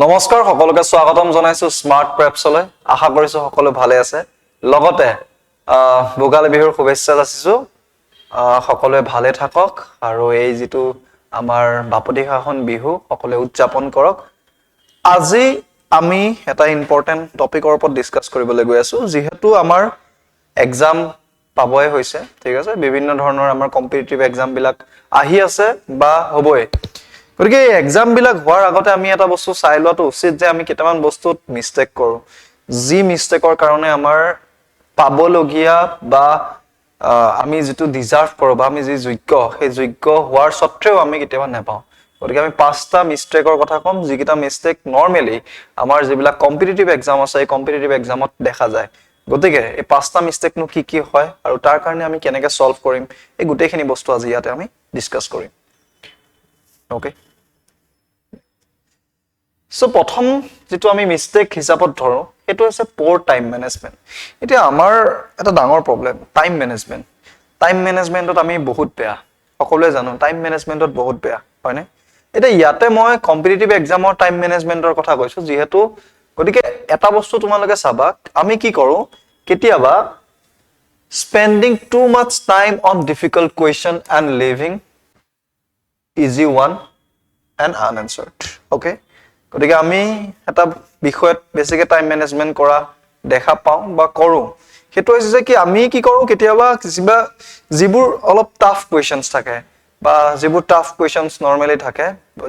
নমস্কাৰ সকলোকে স্বাগতম জনাইছো স্মাৰ্ট প্ৰেপছলৈ আশা কৰিছো সকলো ভালে আছে লগতে ভোগালী বিহুৰ শুভেচ্ছা যাচিছো সকলোৱে ভালে থাকক আৰু এই যেটো আমাৰ বাপতি খাখন বিহু সকলোৱে উদযাপন কৰক আজি আমি এটা ইম্পৰ্টেন্ট টপিকৰ ওপৰত ডিসকাস কৰিবলৈ গৈ আছো যেহেতু আমাৰ এক্সাম পাবই হৈছে ঠিক আছে বিভিন্ন ধৰণৰ আমাৰ কম্পিটিটিভ এক্সাম বিলাক আহি আছে বা হ'বই গতিকে এক্সাম বিলাক হোৱাৰ আগতে আমি এটা বস্তু চাই লোৱাটো উচিত যে আমি কেইটামান বস্তুত মিস্টেক কৰো যি মিস্টেকৰ কাৰণে আমাৰ পাবলগীয়া বা আমি যেটো ডিজাৰ্ভ কৰো বা আমি যি যোগ্য সেই যোগ্য হোৱাৰ সত্ত্বেও আমি কেতিয়াবা নেপাও গতিকে আমি পাঁচটা মিস্টেকৰ কথা কম যিকিটা মিস্টেক নৰমালি আমাৰ যিবিলাক কম্পিটিটিভ এক্সাম আছে এই কম্পিটিটিভ এক্সামত দেখা যায় গতিকে এই পাঁচটা মিস্টেক নো কি হয় আৰু তাৰ কাৰণে আমি কেনেকৈ সলভ কৰিম এই গুটেখিনি বস্তু আজি ইয়াতে আমি ডিসকাস কৰিম ওকে সো প্ৰথম যেটো আমি মিস্টেক হিচাপত ধৰো এটো আছে পোৰ টাইম ম্যানেজমেন্ট এটা আমাৰ এটা ডাঙৰ প্ৰবলেম টাইম ম্যানেজমেন্টত আমি বহুত বেয়া সকলোৱে জানো টাইম ম্যানেজমেন্টত বহুত বেয়া হয়নে এটা ইয়াতে মই কম্পিটিটিভ এক্সামৰ টাইম ম্যানেজমেন্টৰ কথা কৈছো যেহেতু গতিকে এটা বস্তু তোমালোকে চাবা আমি কি কৰো কেতিয়াবা spending too much time on difficult question and leaving easy one and unanswered okay গতিকে আমি এটা বিষয়ত বেছিকে টাইম ম্যানেজমেন্ট কৰা দেখা পাও বা কৰো হেতু হৈছে যে কি আমি কি কৰো কেতিয়াবা কিবা যিবোৰ অলপ টাফ কোৱেশ্চনছ থাকে বা যিবোৰ টাফ কোৱেশ্চনছ নৰমালি থাকে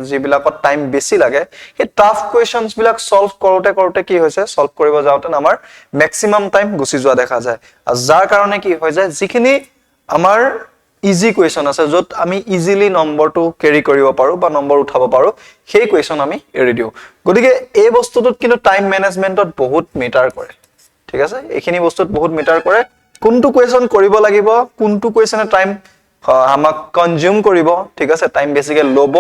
যিবিলাকত টাইম বেছি লাগে এই টাফ কোৱেশ্চনছ বিলাক সলভ কৰোতে কি হৈছে সলভ কৰিব যাওতে আমাৰ ম্যাক্সিমাম টাইম গুছি যোৱা দেখা যায় আৰু যাৰ কাৰণে কি হৈ যায় যিখিনি আমাৰ ইজি কোৱেশ্চন আছে যত আমি ইজিলি নম্বৰটো ক্যাৰি কৰিব পাৰো বা নম্বৰ উঠাব পাৰো সেই কোৱেশ্চন আমি এৰি দিও গতিকে এই বস্তুটোত কিন্তু টাইম ম্যানেজমেন্টত বহুত মিটাৰ কৰে ঠিক আছে এইখিনি বস্তুত বহুত মিটাৰ কৰে কোনটো কোৱেশ্চন কৰিব লাগিব কোনটো কোৱেশ্চনে টাইম আমাক কনজিউম কৰিব ঠিক আছে টাইম বেছিকে লব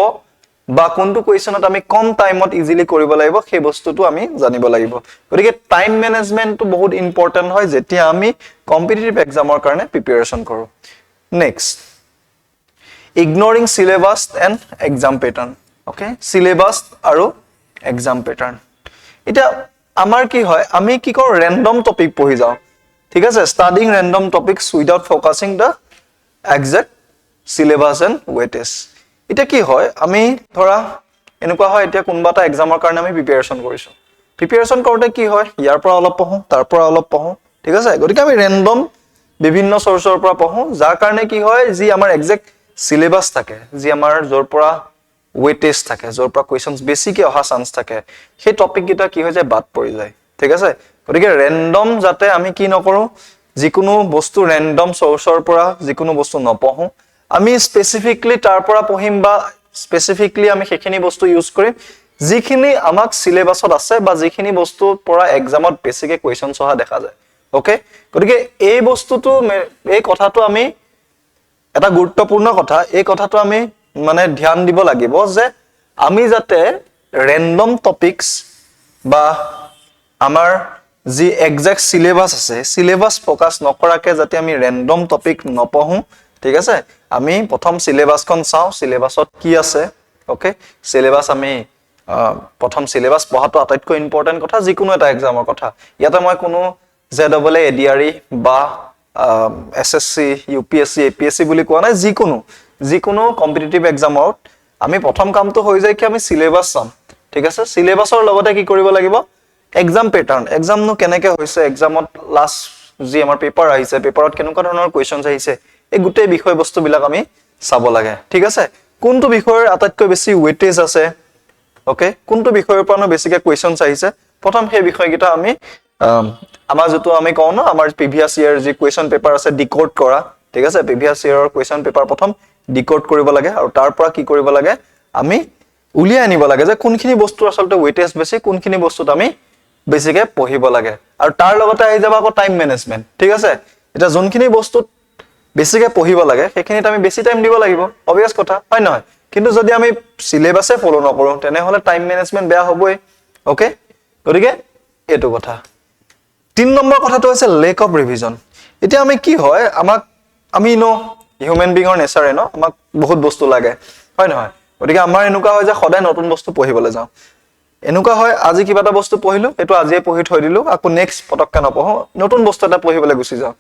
বা কোনটো কোৱেশ্চনত আমি কম টাইমত ইজিলি কৰিব লাগিব সেই বস্তুটো আমি জানিব লাগিব গতিকে টাইম ম্যানেজমেন্টটো বহুত ইম্পৰ্টেন্ট হয় যেতিয়া আমি কম্পিটিটিভ এক্সামৰ কাৰণে প্ৰিপাৰেচন কৰো Next, ignoring syllabus and exam pattern. Okay, syllabus aru exam pattern. Ita amar ki hoy, ami ki kor random topic pohi jao. Thik ase, studying random topics without focusing the exact syllabus and weightage. Ita ki hoy, ami thora enukwa hoy etia kunba ta exam karone ami preparation korisu. Preparation korte ki hoy, yar pora olop pohu, tar pora olop pohu. Thik ase, gotike ami random বিভিন্ন সোৰ্সৰ পৰা পঢ়ো যাৰ কাৰণে কি হয় যি আমাৰ exact syllabus থাকে যি আমাৰ জৰ পৰা ওয়েটেজ থাকে জৰ পৰা কোৱেশ্চনছ বেছিকে অহা চান্স থাকে সেই টপিক কিটা কি হৈ যায় বাদ পৰি যায় ঠিক আছে গতিকে ৰেন্ডম যাতে আমি কি নকৰো যিকোনো বস্তু ৰেন্ডম সোৰ্সৰ পৰা যিকোনো বস্তু নপঢ়ো আমি স্পেসিফিকলি তাৰ পৰা পঢ়িম বা স্পেসিফিকলি আমি সেইখিনি বস্তু ইউজ কৰিম যিখিনি আমাক সিলেবাসত আছে বা যিখিনি বস্তু পৰা এক্সামত বেছিকে কোৱেশ্চনছ অহা দেখা যায় ওকে গতিকে এই বস্তুটো এই কথাটো আমি এটা গুৰুত্বপূৰ্ণ কথা এই কথাটো আমি মানে ধ্যান দিব লাগিব যে আমি যাতে ৰেন্ডম টপিকস বা আমাৰ যি এক্সাক্ট সিলেবাস আছে সিলেবাস ফোকাস নকৰাকে যাতে আমি ৰেন্ডম টপিক নপঢ়ো ঠিক আছে আমি প্ৰথম সিলেবাসখন চাও সিলেবাসত কি আছে ওকে সিলেবাস আমি প্ৰথম সিলেবাস পঢ়াটো আটাইতকৈ ইম্পৰ্টেন্ট কথা যিকোনো এটা এক্সামৰ কথা ইয়াতে মই কোনো ZAA ADRE বা SSC UPSC APSC বুলি কোৱা নাই যিকোনো কম্পিটিটিভ এক্সামত আমি প্ৰথম কামটো হৈ যায় কি আমি সিলেবাস চাম ঠিক আছে সিলেবাসৰ লগতে কি কৰিব লাগিব এক্সাম প্যাটাৰ্ন এক্সাম নো কেনেকৈ হৈছে এক্সামত লাষ্ট যি আমাৰ পেপাৰ আহিছে পেপাৰত কেনেকুৱা ধৰণৰ কোৱেশ্চনছ আহিছে এই গুটেই বিষয় বস্তু বিলাক আমি চাব লাগে ঠিক আছে কোনটো বিষয়ৰ আটাইতকৈ বেছি ওয়েটেজ আছে ওকে কোনটো বিষয়ৰ পৰা বেছিকে কোৱেশ্চনছ আহিছে প্ৰথম সেই বিষয়কিটা আমি আমাৰ যেটো আমি কওঁ ন আমাৰ প্ৰিভিয়াস ইয়াৰ যি কোৱেশ্চন পেপাৰ আছে ডিকোড কৰা ঠিক আছে প্ৰিভিয়াস ইয়াৰৰ কোৱেশ্চন পেপাৰ প্ৰথম ডিকোড কৰিব লাগে আৰু তাৰ পৰা কি কৰিব লাগে আমি উলিয়াই আনিব লাগে যে কোনখিনি বস্তু আসলতে ওয়েটেজ বেছি কোনখিনি বস্তুত আমি বেছিকে পঢ়িব লাগে আৰু তাৰ লগতে আহি যাব আকৌ টাইম ম্যানেজমেন্ট ঠিক আছে এটা যোনখিনি বস্তুত বেছিকে পঢ়িব লাগে সেইখিনিত আমি বেছি টাইম দিব লাগিব অবিয়াস কথা হয় নহয় কিন্তু যদি আমি সিলেবাসে ফলো নকৰো তেনে হলে টাইম ম্যানেজমেন্ট বেয়া হ'বই ওকে গতিকে এটো কথা 3 নম্বৰ কথাটো আছে লেক অফ ৰিভিজন এতিয়া আমি কি হয় আমাক আমি নো হিউম্যান বিংৰ নেচাৰে ন আমাক বহুত বস্তু লাগে হয় নহয় গতিকে আমাৰ এনেকুৱা হয় যে সদায় নতুন বস্তু পঢ়িবলৈ যাও এনেকুৱা হয় আজি কিবা এটা বস্তু পঢ়িলো এটো আজিয়ে পঢ়ি থৈ দিলো আকৌ নেক্সট পটককে নপঢ়ো নতুন বস্তু এটা পঢ়িবলৈ গুচি যাও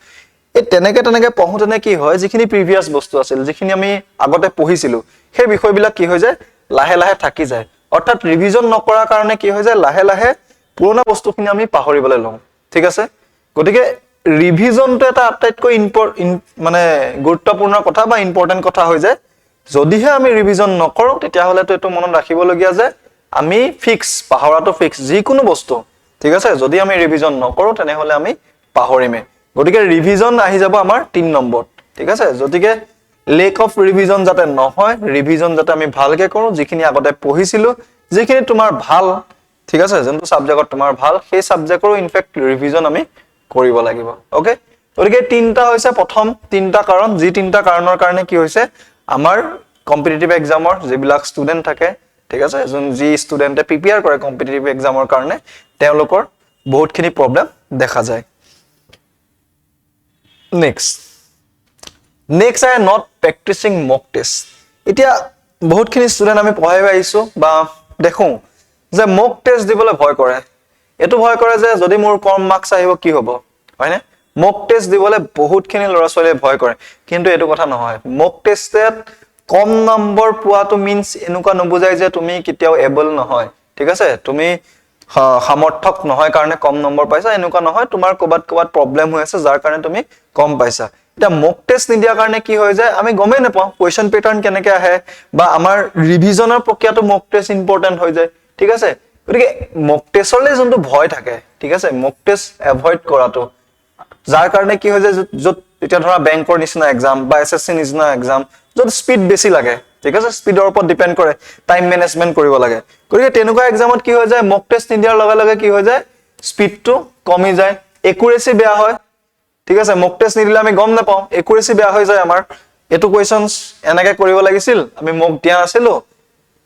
এই তেনেকে পঢ়োতেনে কি হয় যিখিনি প্ৰিভিয়াস বস্তু আছিল যিখিনি আমি আগতে পঢ়িছিলো সেই বিষয়বিলাক কি হৈ যায় লাহে লাহে থাকি যায় অৰ্থাৎ ৰিভিজন নকৰাৰ কাৰণে কি হৈ যায় লাহে লাহে পুৰণা বস্তুখিনি আমি পাহৰিবলৈ লওঁ ঠিক আছে গতিকে ৰিভিজনটো এটা আটাইতকৈ মানে গুৰুত্বপূৰ্ণ কথা বা ইম্পৰ্টেন্ট কথা হৈ যায় যদিহে আমি ৰিভিজন নকৰো তেতিয়া হলে তো এটো মনত ৰাখিবলগীয়া যে আমি ফিক্স পাহৰাটো ফিক্স যিকোনো বস্তু ঠিক আছে যদি আমি ৰিভিজন নকৰো তেনে হলে আমি পাহৰিমে গতিকে ৰিভিজন আহি যাব আমাৰ 3 নম্বৰ ঠিক আছে যদিকে লেক অফ ৰিভিজন যাতে নহয় ৰিভিজন যাতে আমি ভালকে কৰো যিখিনি আগতে পঢ়িছিলো যিখিনি তোমাৰ ভাল ঠিক আছে যোনটো সাবজেক্টত তোমাৰ ভাল সেই সাবজেক্টৰো ইনফেক্ট ৰিভিজন আমি কৰিব লাগিব ওকে গতিকে তিনটা হৈছে প্ৰথম তিনটা কাৰণ যি তিনটা কাৰণৰ কাৰণে কি হৈছে আমাৰ কম্পিটিটিভ এক্সামৰ যিবিলাক ষ্টুডেন্ট থাকে ঠিক আছে যোন যি ষ্টুডেন্টে প্ৰিপেয়াৰ কৰে কম্পিটিটিভ এক্সামৰ কাৰণে তেওঁলোকৰ বহুতখিনি প্ৰবলেম দেখা যায় next I am not practicing mock test এতিয়া বহুতখিনি ষ্টুডেন্ট আমি পঢ়াই আইছো বা দেখো যে mock test দিবলৈ ভয় কৰে এটো ভয় কৰে যে যদি মোৰ কম মাৰ্কস আহিব কি হ'ব হয়নে mock test দিবলৈ বহুতখিনি লৰা ছোৱালীয়ে ভয় কৰে কিন্তু এটো কথা নহয় mock testet কম নম্বৰ পোৱাটো মিন্স এনেকুৱা নবুজাই যে তুমি কেতিয়াও এবল নহয় ঠিক আছে তুমি সামৰ্থক নহয় কাৰণে কম নম্বৰ পাইছা এনেকুৱা নহয় তোমাৰ কবাত প্ৰবলেম হৈ আছে যাৰ কাৰণে তুমি কম পাইছা এটা মক টেষ্ট নিদিয়া কাৰণে কি হৈ যায় আমি গমে নাপাও কোৱেশ্চন প্যাটাৰ্ন কেনেকে আহে বা আমাৰ ৰিভিজনৰ প্ৰক্ৰিয়াটো মক টেষ্ট ইম্পৰ্টেন্ট হৈ যায় ঠিক আছে গতিকে মক টেষ্টলে যোনটো ভয় থাকে ঠিক আছে মক টেষ্ট এভয়েড কৰাটো যাৰ কাৰণে কি হৈ যায় যত এটা ধৰা বেংকৰ নিচিনা এক্সাম বা এসএসসি নিচিনা এক্সাম যত স্পিড বেছি লাগে ঠিক আছে স্পিডৰ ওপৰত ডিপেন্ড কৰে টাইম মেনেজমেন্ট কৰিব লাগে গতিকে তেনেকুৱা এক্সামত কি হৈ যায় মক টেষ্ট নিদিয়াৰ লগে লগে কি হৈ যায় স্পিডটো কমি যায় একুৰেসি বেয়া হয় ঠিক আছে মক টেষ্ট নিদিলে আমি গম নাপাও একুৰেসি বেয়া হৈ যায় আমাৰ এটো কোৱেশ্চনস এনেকে কৰিব লাগিছিল আমি মক দিয়া নাছিলো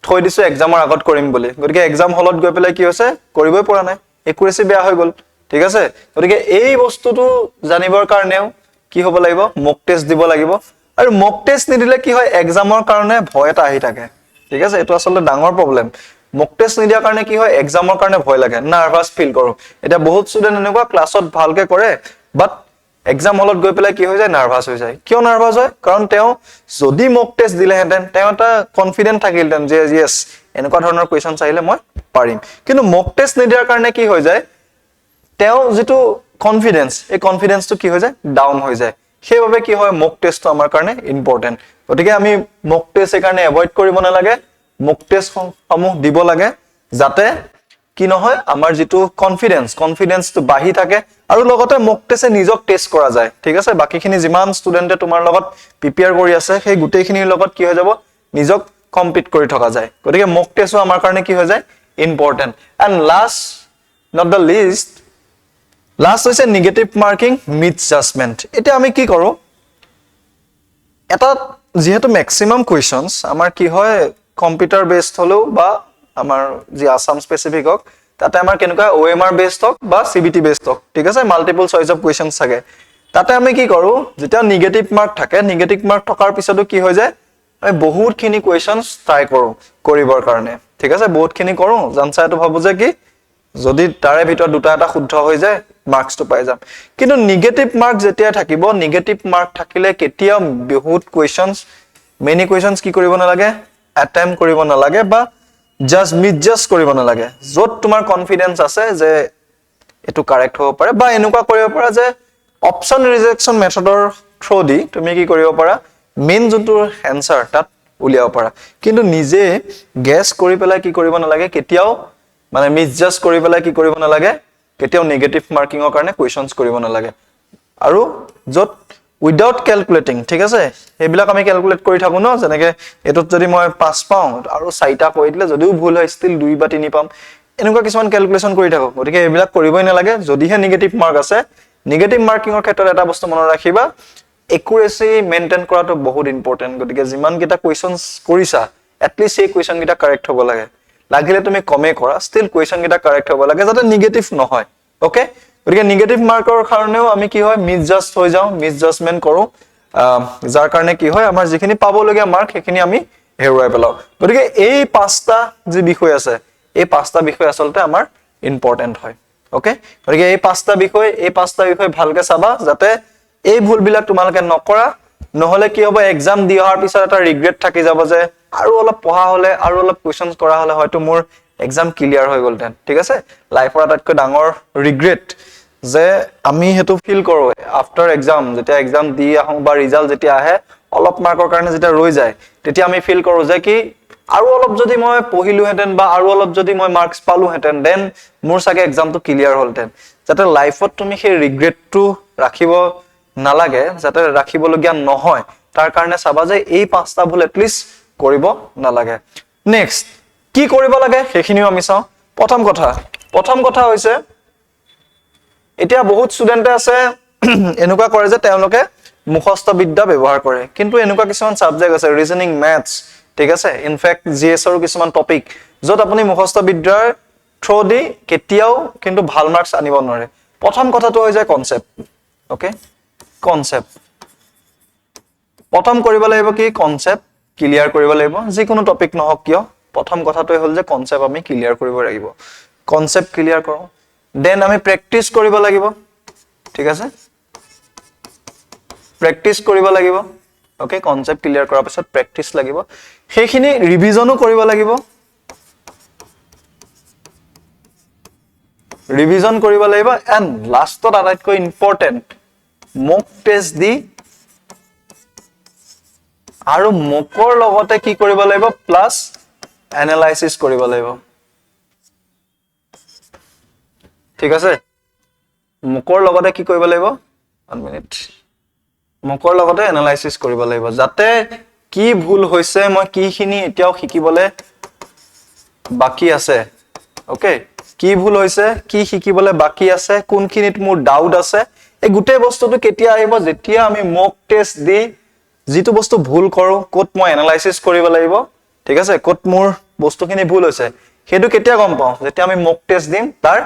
থৈ দিছো এক্সামৰ আগত কৰিম বুলি গতিকে এক্সাম হলত গৈ পেলাই কি হৈছে কৰিবই পৰা নাই একুৰেসি বেয়া হৈ গল ঠিক আছে গতিকে এই বস্তুটো জানিবৰ কাৰণেও কি হ'ব লাগিব মক টেষ্ট দিব লাগিব আৰু মক টেষ্ট নিদিলে কি হয় এক্সামৰ কাৰণে ভয় এটা আহি থাকে ঠিক আছে এটো আসলে ডাঙৰ প্ৰবলেম মক টেষ্ট নিদিয়াৰ কাৰণে কি হয় এক্সামৰ কাৰণে ভয় লাগে নাৰ্ভাস ফিল কৰো এটা বহুত ষ্টুডেন্ট এনেকুৱা ক্লাছত ভালকে কৰে বাট এক্সাম হলত গৈ পেলাই কি হৈ যায় নাৰ্ভাস হৈ যায় কিয় নাৰ্ভাস হয় কাৰণ তেওঁ যদি মক টেষ্ট দিলেহেঁতেন তেওঁ এটা কনফিডেন্ট থাকিলহেঁতেন যে ইয়েস এনেকুৱা ধৰণৰ কোৱেশ্চনস আহিলে মই পাৰিম কিন্তু মক টেষ্ট নিদিয়াৰ কাৰণে কি হৈ যায় তেওঁ যেটো কনফিডেন্স এই কনফিডেন্সটো কি হৈ যায় ডাউন হৈ যায় সেইভাবে কি হয় মক টেষ্টটো আমাৰ কাৰণে ইম্পৰ্টেন্ট গতিকে আমি মক টেষ্ট এ কাৰণে এভয়েড কৰিব নালাগে মক টেষ্ট সমূহ দিব লাগে যাতে কি নহয় আমাৰ যেটো কনফিডেন্সটো বাঢ়ি থাকে আৰু লগতে মক টেষ্টে নিজক টেষ্ট কৰা যায় ঠিক আছে বাকিখিনি যিমান ষ্টুডেন্টে তোমাৰ লগত প্ৰিপেয়াৰ কৰি আছে সেই গুটেইখিনিৰ লগত কি হৈ যাব নিজক কম্পিট কৰি থকা যায় গতিকে মক টেষ্টও আমাৰ কাৰণে কি হৈ যায় important and last not the least last হৈছে নেগেটিভ মাৰ্কিং মিথ জাজমেন্ট এটা আমি কি কৰো এটা যেহেতু ম্যাক্সিমাম কোৱেশ্চনস আমাৰ কি হয় কম্পিউটাৰ বেসড হলো বা আমাৰ যি আসাম স্পেসিফিক হক তাতে আমাৰ কেনেকুৱা ওএমআৰ বেসড হক বা সিবিটি বেসড হক ঠিক আছে মাল্টিপল চয়েস অফ কোৱেশ্চনস থাকে তাতে আমি কি কৰো যেটা নেগেটিভ মাৰ্ক থাকে নেগেটিভ মাৰ্ক থকাৰ পিছতো কি হৈ যায় আমি বহুতখিনি কোৱেশ্চনস ট্ৰাই কৰো কৰিবৰ কাৰণে ঠিক আছে বহুতখিনি কৰো জানসাইটো ভাবো যে কি যদি তাৰে ভিতৰত দুটা এটা শুদ্ধ হৈ যায় মাৰ্কসটো পাই যাম কিন্তু নেগেটিভ মাৰ্ক যেতিয়া থাকিব নেগেটিভ মাৰ্ক থাকিলে কেতিয়া বহুত কোৱেশ্চনস মেনি কোৱেশ্চনস কি কৰিব নালাগে অ্যাটেম্প কৰিব নালাগে বা জাস্ট মিসজাজ কৰিব নালাগে যত তোমাৰ কনফিডেন্স আছে যে এটো কাৰেক্ট হ'ব পাৰে বা এনেকুৱা কৰিব পাৰা যে অপচন ৰিজেকচন মেথডৰ থ্ৰু দি তুমি কি কৰিব পাৰা মেইন যোনটো আনসাৰ তাত উলিয়াব পাৰা কিন্তু নিজে গেছ কৰি পেলাই কি কৰিব নালাগে কেতিয়াও মানে মিসজাজ কৰি পেলাই কি কৰিব নালাগে কেতিয়াও নেগেটিভ মাৰ্কিংৰ কাৰণে কোৱেশ্চনস কৰিব নালাগে আৰু যত উইদাউট ক্যালকুলেটিং ঠিক আছে হেবিলাক আমি ক্যালকুলেট কৰি থাকো ন যেনেকে এটোত যদি মই 5 পাও আৰু 4টা কৈ দিলে যদিও ভুল হয় ষ্টিল 2 বা 3 পাম এনেকুৱা কিছুমান ক্যালকুলেশন কৰি থাকো গতিকে হেবিলাক কৰিবই নালাগে যদিহে নেগেটিভ মাৰ্ক আছে নেগেটিভ মাৰ্কিংৰ ক্ষেত্ৰত এটা বস্তু মনত ৰাখিবা একুৰেসি মেইনটেইন কৰাটো বহুত ইম্পৰ্টেন্ট গতিকে যিমান কিটা কোৱেশ্চনস কৰিছা এটলিষ্ট এই কোৱেশ্চন কিটা কাৰেক্ট হ'ব লাগে লাগিলে তুমি কমে কৰা ষ্টিল কোৱেশ্চন কিটা কাৰেক্ট হ'ব লাগে যাতে নেগেটিভ নহয় ওকে গতিকে নেগেটিভ মাৰ্কৰ কাৰণেও আমি কি হয় মিসজাজ হৈ যাও মিসজাজমেন্ট কৰো যাৰ কাৰণে কি হয় আমাৰ যিখিনি পাবলগীয়া মাৰ্ক সেইখিনি আমি হেৰুৱাই পেলাও গতিকে এই পাঁচটা যি বিষয় আছে এই পাঁচটা বিষয় আচলতে আমাৰ ইম্পৰ্টেন্ট হয় ওকে গতিকে এই পাঁচটা বিষয় ভালকে চাবা যাতে এই ভুলবিলাক তোমালোকে নকৰা নহলে কি হ'ব এক্সাম দি অহাৰ পিছত এটা ৰিগ্ৰেট থাকি যাব যে আৰু অলপ পঢ়া হলে আৰু অলপ কোৱেশ্চনছ কৰা হলে হয়তো মোৰ এক্সাম ক্লিয়াৰ হৈ গলতেন ঠিক আছে লাইফৰ আটাইতকৈ ডাঙৰ ৰিগ্ৰেট যে আমি হেতু ফিল কৰো আফটাৰ এক্সাম যেতিয়া এক্সাম দি আহো বা ৰিজাল্ট যেতিয়া আহে অলপ মাৰ্কৰ কাৰণে যেতিয়া ৰৈ যায় তেতিয়া আমি ফিল কৰো যে কি আৰু অলপ যদি মই পঢ়িলোহেতেন বা আৰু অলপ যদি মই মাৰ্কস পালোহেতেন দেন মোৰ সাকে এক্সামটো ক্লিয়াৰ হলতেন যাতে লাইফত তুমি সেই ৰিগ্ৰেটটো ৰাখিব নালাগে যাতে ৰাখিবলগীয়া নহয় তাৰ কাৰণে চাবা যে এই পাঁচটা ভুল এটলিষ্ট কৰিব নালাগে নেক্সট কি কৰিব লাগে সেইখিনিও আমি চাও প্ৰথম কথা হৈছে এতিয়া বহুত ষ্টুডেন্টে আছে এনেকুৱা কৰে যে তেওঁলোকে মুখস্থ বিদ্যা ব্যৱহাৰ কৰে কিন্তু এনেকুৱা কিছুমান সাবজেক্ট আছে ৰিজনিং ম্যাথছ ঠিক আছে ইনফ্যাক্ট জিএস ৰ কিছুমান টপিক যত আপুনি মুখস্থ বিদ্যাৰ থ্ৰু দি কেতিয়াও কিন্তু ভাল মাৰ্কস আনিব নোৱাৰে প্ৰথম কথাটো হৈ যায় কনসেপ্ট ওকে কনসেপ্ট প্ৰথম কৰিব লাগিব কি কনসেপ্ট ক্লিয়াৰ কৰিব লাগিব যিকোনো টপিক নহক কিয় প্ৰথম কথাটোই হল যে কনসেপ্ট আমি ক্লিয়াৰ কৰিব লাগিব কনসেপ্ট ক্লিয়াৰ কৰক দেন আমি প্ৰ্যাকটিস কৰিব লাগিব ঠিক আছে প্ৰ্যাকটিস কৰিব লাগিব ওকে কনসেপ্ট ক্লিয়াৰ কৰাৰ পিছত প্ৰ্যাকটিস লাগিব সেইখিনি ৰিভিজনো কৰিব লাগিব ৰিভিজন কৰিব লাগিব এন্ড লাষ্টত আটাইতকৈ ইম্পৰ্টেন্ট মক টেষ্ট দি আৰু মকৰ লগতে কি কৰিব লাগিব প্লাস এনালাইসিস কৰিব লাগিব ঠিক আছে মকৰ লগতে কি কৰিব লাগিব 1 মিনিট মকৰ লগতে এনালাইসিস কৰিব লাগিব যাতে কি ভুল হৈছে মই কিখিনি এতিয়াও শিকিবলে বাকি আছে ওকে কি ভুল হৈছে কি শিকিবলে বাকি আছে কোনখিনিত মোৰ ডাউট আছে এই গুটে বস্তুটো কেতিয়া আহিব যেতিয়া আমি মক টেষ্ট দি যিটো বস্তু ভুল কৰো কত মই এনালাইসিস কৰিব লাগিব ঠিক আছে কত মোৰ বস্তুখিনি ভুল হৈছে হেতু কেতিয়া গম পাও যেতিয়া আমি মক টেষ্ট দিম তাৰ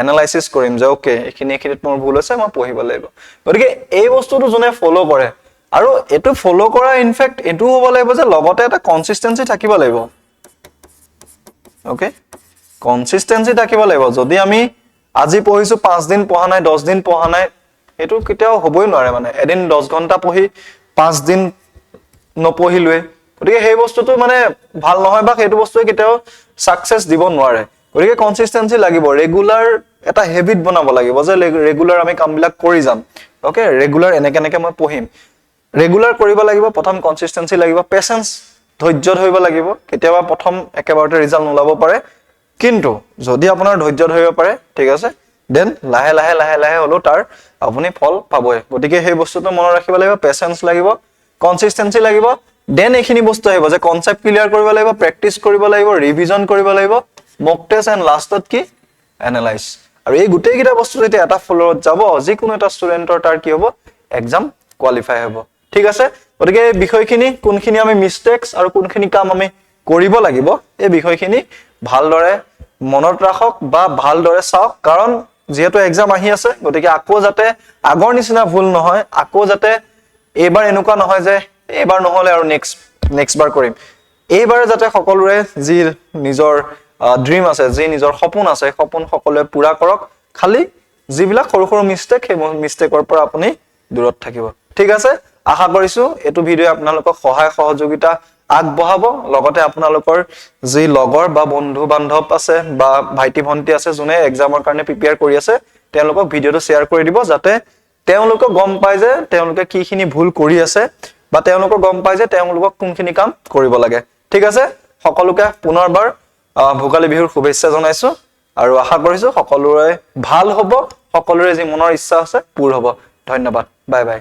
এনালাইসিস কৰিম যে ওকে এখিনিত মোৰ ভুল হৈছে মই পঢ়িব লাগিব গতিকে এই বস্তুটো জনে ফলো কৰে আৰু এটো ফলো কৰা ইনফ্যাক্ট এটো হ'ব লাগিব যে লগতে এটা কনসিস্টেন্সি থাকিব লাগিব ওকে কনসিস্টেন্সি থাকিব লাগিব যদি আমি আজি পঢ়িছো 5 দিন পঢ়া নাই 10 দিন পঢ়া নাই এটো কেতিয়াও হ'বই নোৱাৰে মানে এদিন 10 ঘন্টা পঢ়ি 5 দিন নপঢ়িলৱে গতিকে সেই বস্তুটো মানে ভাল নহয় বা সেইটো বস্তুই কেতিয়াও সাকসেস দিব নোৱাৰে গতিকে কনসিস্টেন্সি লাগিব ৰেগুলাৰ এটা হেবিট বনাব লাগিব যে ৰেগুলাৰ আমি কামবিলাক কৰি যাম ওকে ৰেগুলাৰ এনেকে মই পঢ়িম ৰেগুলাৰ কৰিব লাগিব প্ৰথম কনসিস্টেন্সি লাগিব পেশেন্স ধৈৰ্য ধৰিব লাগিব কেতিয়াবা প্ৰথম একেবাৰতে ৰিজাল্ট নোলাব পাৰে কিন্তু যদি আপোনাৰ ধৈৰ্য ধৰিব পাৰে ঠিক আছে দেন লাহে লাহে হলো তাৰ আপুনি ফল পাবই গতিকে সেই বস্তুটো মনত ৰাখিব লাগিব পেশেন্স লাগিব কনসিস্টেন্সি লাগিব দেন এখিনি বস্তু আহিব যে কনসেপ্ট ক্লিয়াৰ কৰিব লাগিব প্ৰ্যাকটিস কৰিব লাগিব ৰিভিজন কৰিব লাগিব মক টেষ্ট এন্ড লাষ্টত কি এনালাইজ আৰু এই গুটেই কিটা বস্তু যেতিয়া এটা ফ্লোৰত যাব যিকোনো এটা ষ্টুডেন্টৰ তাৰ কি হ'ব এক্সাম কোৱালিফাই হ'ব ঠিক আছে গতিকে এই বিষয়খিনি কোনখিনি আমি মিস্টেকস আৰু কোনখিনি কাম আমি কৰিব লাগিব এই বিষয়খিনি ভালদৰে মনত ৰাখক বা ভালদৰে চাওক কাৰণ যেহেতু এক্সাম আহি আছে গতিকে আকৌ যাতে আগৰ নিচিনা ভুল নহয় আকৌ যাতে এবাৰ এনেকুৱা নহয় যে এবাৰ নহলে আৰু নেক্সট বাৰ কৰিম এইবাৰে যাতে সকলোৰে যি নিজৰ ড্ৰিম আছে যি নিজৰ সপোন আছে সপোন সকলোৱে পুৰা কৰক খালি যিবিলাক সৰু সৰু মিস্টেক সেই মিস্টেকৰ পৰা আপুনি দূৰত থাকিব ঠিক আছে আশা কৰিছো এটো ভিডিও আপোনালোকক সহায় সহযোগিতা আগবঢ়াব লগতে আপোনালোকৰ যি লগৰ বা বন্ধু বান্ধৱ আছে বা ভাইটি ভন্টি আছে যোনে এক্সামৰ কাৰণে প্ৰিপেয়াৰ কৰি আছে তেওঁলোকক ভিডিওটো শেয়াৰ কৰি দিব যাতে তেওঁলোকক গম পায় যে তেওঁলোকে কিখিনি ভুল কৰি আছে বা তেওঁলোকক গম পায় যে তেওঁলোকক কোনখিনি কাম কৰিব লাগে ঠিক আছে সকলোকে পুনৰবাৰ ভোগালী বিহুৰ শুভেচ্ছা জনাইছো আৰু আশা কৰিছো সকলোৰে ভাল হ'ব সকলোৰে যি মনৰ ইচ্ছা আছে পূৰ হ'ব ধন্যবাদ বাই বাই